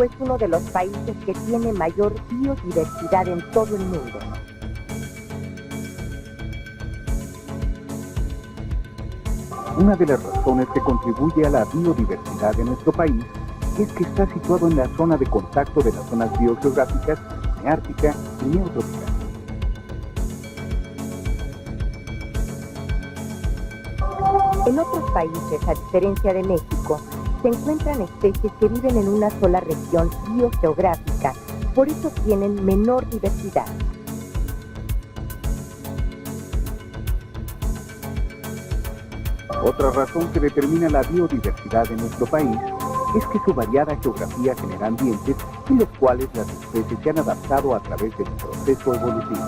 México es uno de los países que tiene mayor biodiversidad en todo el mundo. Una de las razones que contribuye a la biodiversidad de nuestro país es que está situado en la zona de contacto de las zonas biogeográficas neártica y neotropical. En otros países, a diferencia de México, se encuentran especies que viven en una sola región biogeográfica, por eso tienen menor diversidad. Otra razón que determina la biodiversidad de nuestro país es que su variada geografía genera ambientes en los cuales las especies se han adaptado a través del proceso evolutivo.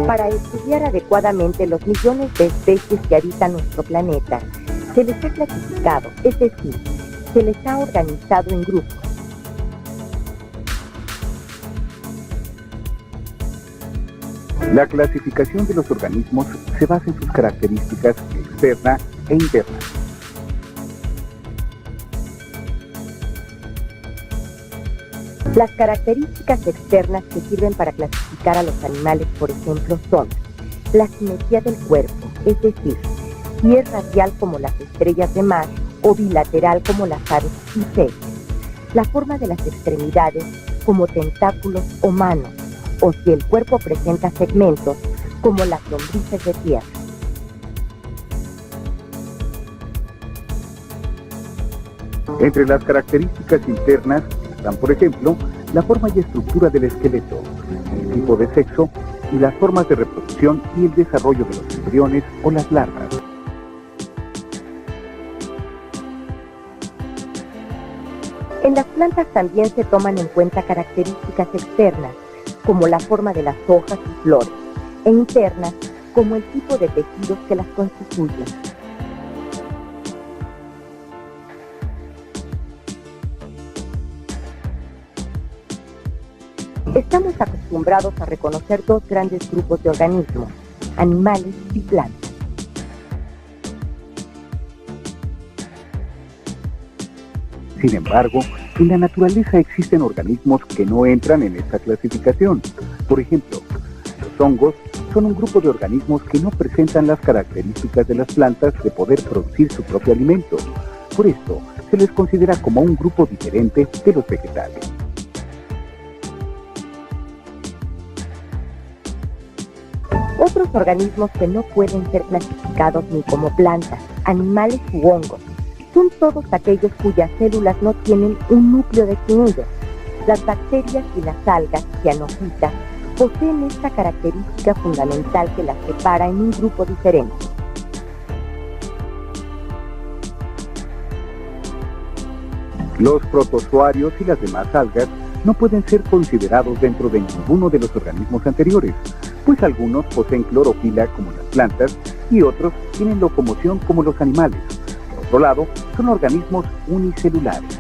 Para estudiar adecuadamente los millones de especies que habitan nuestro planeta, se les ha clasificado, es decir, se les ha organizado en grupos. La clasificación de los organismos se basa en sus características externa e interna. Las características externas que sirven para clasificar a los animales, por ejemplo, son la simetría del cuerpo, es decir, si es radial como las estrellas de mar o bilateral como las aves y peces, la forma de las extremidades como tentáculos o manos, o si el cuerpo presenta segmentos como las lombrices de tierra. Entre las características internas están, por ejemplo, la forma y estructura del esqueleto, el tipo de sexo y las formas de reproducción y el desarrollo de los embriones o las larvas. En las plantas también se toman en cuenta características externas, como la forma de las hojas y flores, e internas, como el tipo de tejidos que las constituyen. Estamos acostumbrados a reconocer dos grandes grupos de organismos, animales y plantas. Sin embargo, en la naturaleza existen organismos que no entran en esta clasificación. Por ejemplo, los hongos son un grupo de organismos que no presentan las características de las plantas de poder producir su propio alimento. Por esto, se les considera como un grupo diferente de los vegetales. Otros organismos que no pueden ser clasificados ni como plantas, animales u hongos son todos aquellos cuyas células no tienen un núcleo definido. Las bacterias y las algas, cianofitas, poseen esta característica fundamental que las separa en un grupo diferente. Los protozoarios y las demás algas no pueden ser considerados dentro de ninguno de los organismos anteriores, pues algunos poseen clorofila como las plantas y otros tienen locomoción como los animales. Por otro lado, son organismos unicelulares.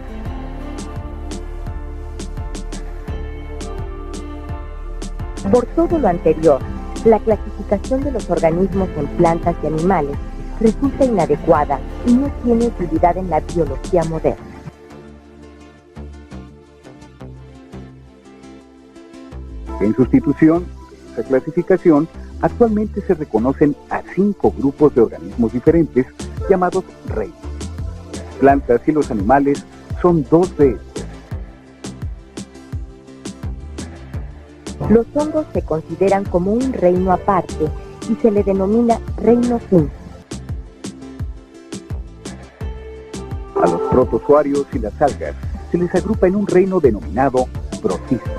Por todo lo anterior, la clasificación de los organismos en plantas y animales resulta inadecuada y no tiene utilidad en la biología moderna. En sustitución de esa clasificación, actualmente se reconocen a 5 grupos de organismos diferentes llamados reinos. Las plantas y los animales son 2 de estos. Los hongos se consideran como un reino aparte y se le denomina reino fungi. A los protozoarios y las algas se les agrupa en un reino denominado protistas.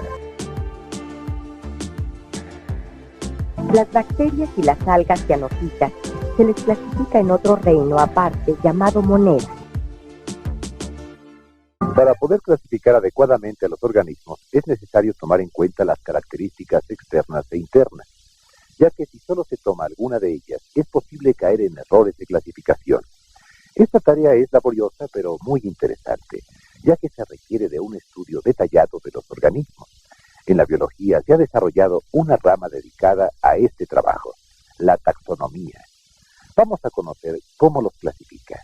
Las bacterias y las algas cianofitas se les clasifica en otro reino aparte llamado monera. Para poder clasificar adecuadamente a los organismos es necesario tomar en cuenta las características externas e internas, ya que si solo se toma alguna de ellas es posible caer en errores de clasificación. Esta tarea es laboriosa pero muy interesante, ya que se requiere de un estudio detallado de los organismos. En la biología se ha desarrollado una rama dedicada a este trabajo, la taxonomía. Vamos a conocer cómo los clasifica.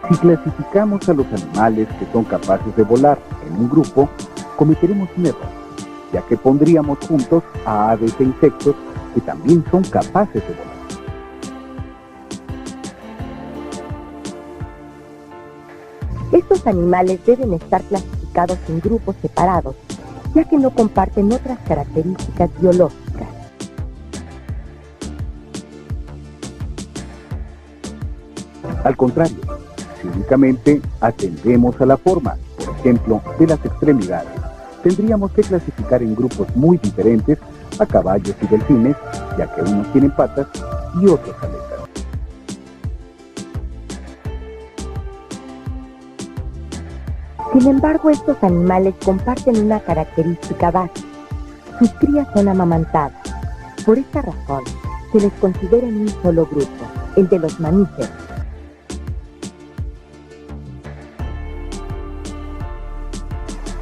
Si clasificamos a los animales que son capaces de volar en un grupo, cometeremos un error, ya que pondríamos juntos a aves e insectos que también son capaces de volar. Estos animales deben estar clasificados en grupos separados, ya que no comparten otras características biológicas. Al contrario, si únicamente atendemos a la forma, por ejemplo, de las extremidades, tendríamos que clasificar en grupos muy diferentes a caballos y delfines, ya que unos tienen patas y otros aletas. Sin embargo, estos animales comparten una característica básica. Sus crías son amamantadas. Por esta razón, se les considera en un solo grupo, el de los mamíferos.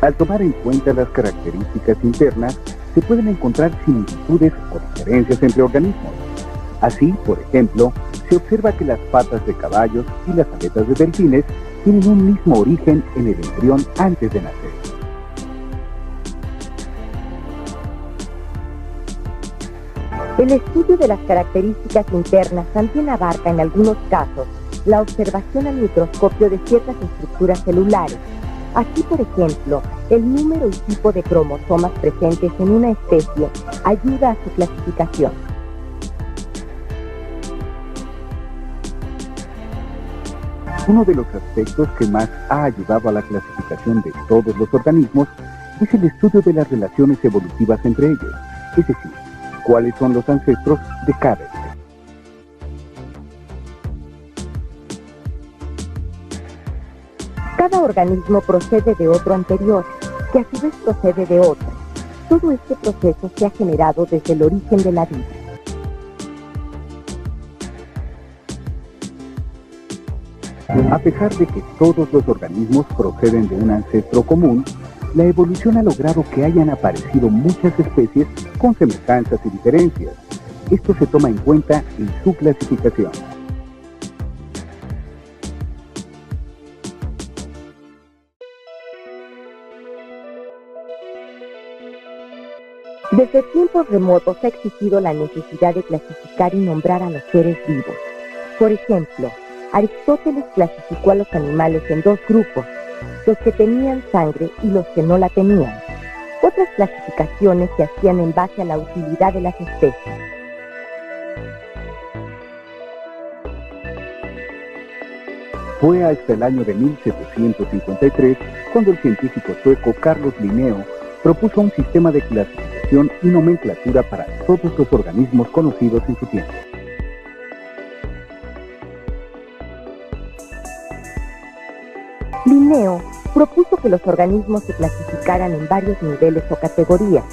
Al tomar en cuenta las características internas, se pueden encontrar similitudes o diferencias entre organismos. Así, por ejemplo, se observa que las patas de caballos y las aletas de delfines tienen un mismo origen en el embrión antes de nacer. El estudio de las características internas también abarca, en algunos casos, la observación al microscopio de ciertas estructuras celulares. Así, por ejemplo, el número y tipo de cromosomas presentes en una especie ayuda a su clasificación. Uno de los aspectos que más ha ayudado a la clasificación de todos los organismos es el estudio de las relaciones evolutivas entre ellos, es decir, cuáles son los ancestros de cada especie. Cada organismo procede de otro anterior, que a su vez procede de otro. Todo este proceso se ha generado desde el origen de la vida. A pesar de que todos los organismos proceden de un ancestro común, la evolución ha logrado que hayan aparecido muchas especies con semejanzas y diferencias. Esto se toma en cuenta en su clasificación. Desde tiempos remotos ha existido la necesidad de clasificar y nombrar a los seres vivos. Por ejemplo, Aristóteles clasificó a los animales en dos grupos, los que tenían sangre y los que no la tenían. Otras clasificaciones se hacían en base a la utilidad de las especies. Fue hasta el año de 1753 cuando el científico sueco Carlos Linneo propuso un sistema de clasificación y nomenclatura para todos los organismos conocidos en su tiempo. Linneo propuso que los organismos se clasificaran en varios niveles o categorías: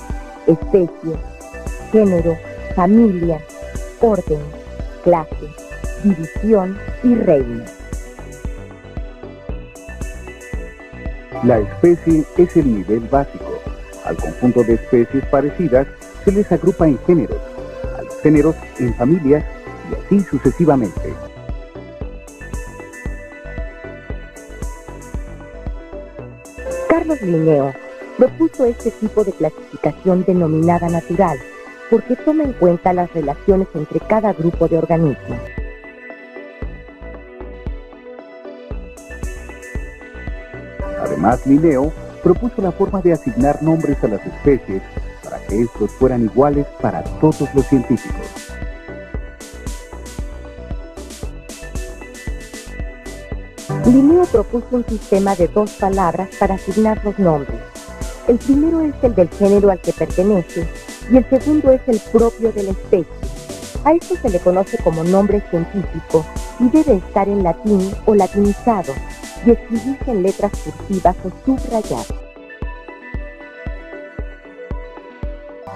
especie, género, familia, orden, clase, división y reino. La especie es el nivel básico. Al conjunto de especies parecidas se les agrupa en géneros, a los géneros en familias y así sucesivamente. Carlos Linneo propuso este tipo de clasificación denominada natural, porque toma en cuenta las relaciones entre cada grupo de organismos. Además, Linneo propuso la forma de asignar nombres a las especies para que estos fueran iguales para todos los científicos. Linneo propuso un sistema de dos palabras para asignar los nombres. El primero es el del género al que pertenece y el segundo es el propio de la especie. A esto se le conoce como nombre científico y debe estar en latín o latinizado y escribirse en letras cursivas o subrayadas.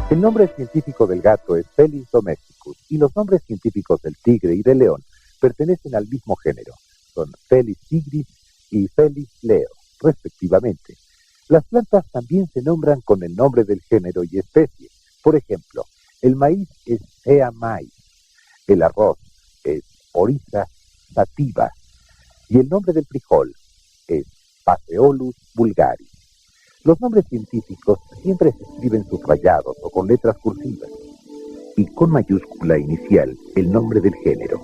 El nombre científico del gato es Felis domesticus y los nombres científicos del tigre y del león pertenecen al mismo género, son Felis tigris y Felis leo, respectivamente. Las plantas también se nombran con el nombre del género y especie. Por ejemplo, el maíz es Phea mais, el arroz es Oryza sativa y el nombre del frijol es Phaseolus vulgaris. Los nombres científicos siempre se escriben subrayados o con letras cursivas y con mayúscula inicial el nombre del género.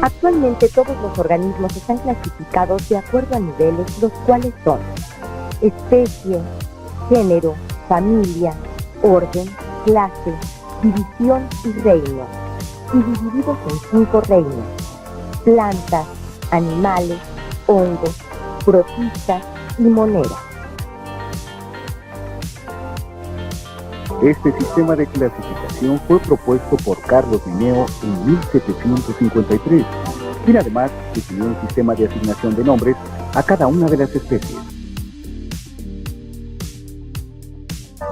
Actualmente todos los organismos están clasificados de acuerdo a niveles, los cuales son especie, género, familia, orden, clase, división y reino, y divididos en 5 reinos: plantas, animales, hongos, protistas y monedas. Este sistema de clasificación fue propuesto por Carlos Linneo en 1753, y además definió un sistema de asignación de nombres a cada una de las especies.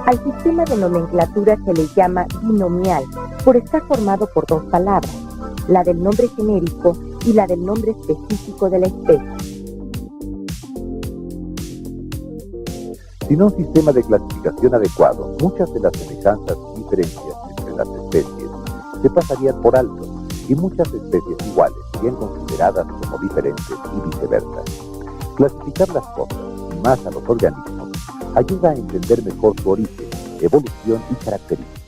Al sistema de nomenclatura se le llama binomial por estar formado por 2 palabras, la del nombre genérico y la del nombre específico de la especie. Sin un sistema de clasificación adecuado, muchas de las semejanzas y diferencias entre las especies se pasarían por alto y muchas especies iguales serían consideradas como diferentes y viceversa. Clasificar las cosas, y más a los organismos, ayuda a entender mejor su origen, evolución y características.